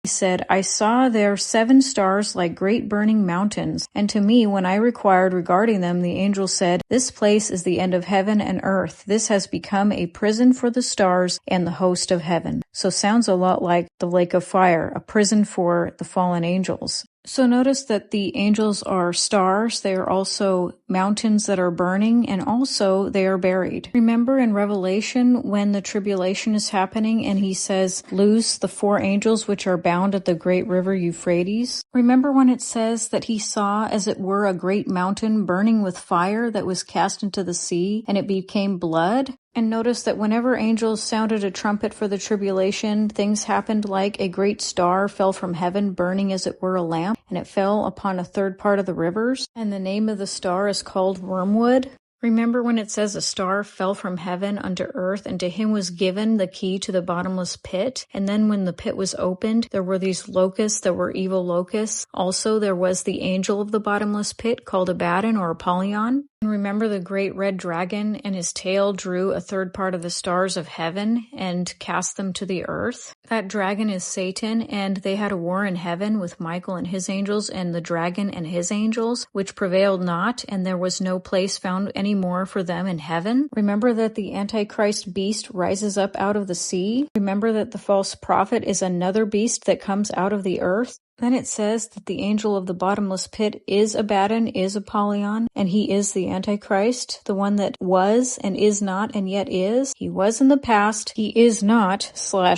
He said, I saw there 7 stars like great burning mountains, and to me, when I inquired regarding them, the angel said, This place is the end of heaven and earth. This has become a prison for the stars and the host of heaven. So sounds a lot like the lake of fire, a prison for the fallen angels. So notice that the angels are stars, they are also mountains that are burning, and also they are buried. Remember in Revelation when the tribulation is happening and he says, Loose the 4 angels which are bound at the great river Euphrates? Remember when it says that he saw as it were a great mountain burning with fire that was cast into the sea, and it became blood? And notice that whenever angels sounded a trumpet for the tribulation, things happened like a great star fell from heaven, burning as it were a lamp, and it fell upon a third part of the rivers. And the name of the star is called wormwood. Remember when it says a star fell from heaven unto earth, and to him was given the key to the bottomless pit? And then when the pit was opened, there were these locusts that were evil locusts. Also, there was the angel of the bottomless pit called Abaddon or Apollyon. And remember the great red dragon, and his tail drew a third part of the stars of heaven and cast them to the earth? That dragon is Satan, and they had a war in heaven with Michael and his angels and the dragon and his angels, which prevailed not, and there was no place found any more for them in heaven. Remember that the Antichrist beast rises up out of the sea. Remember that the false prophet is another beast that comes out of the earth. Then it says that the angel of the bottomless pit is Abaddon, is Apollyon, and he is the Antichrist, the one that was and is not and yet is. He was in the past, he is not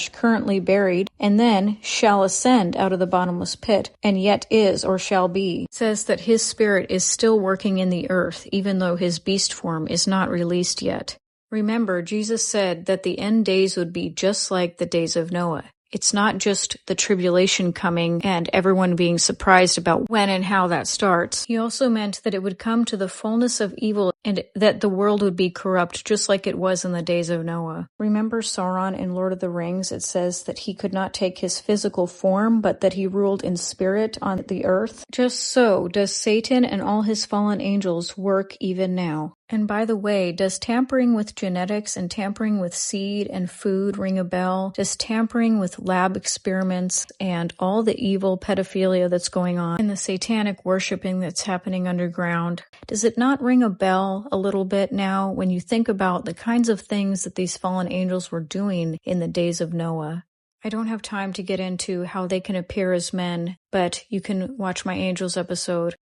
/ currently buried, and then shall ascend out of the bottomless pit, and yet is or shall be. It says that his spirit is still working in the earth, even though his beast form is not released yet. Remember, Jesus said that the end days would be just like the days of Noah. It's not just the tribulation coming and everyone being surprised about when and how that starts. He also meant that it would come to the fullness of evil and that the world would be corrupt just like it was in the days of Noah. Remember Sauron in Lord of the Rings? It says that he could not take his physical form, but that he ruled in spirit on the earth. Just so does Satan and all his fallen angels work even now. And by the way, does tampering with genetics and tampering with seed and food ring a bell? Does tampering with lab experiments and all the evil pedophilia that's going on and the satanic worshiping that's happening underground, does it not ring a bell a little bit now when you think about the kinds of things that these fallen angels were doing in the days of Noah? I don't have time to get into how they can appear as men, but you can watch my angels episode.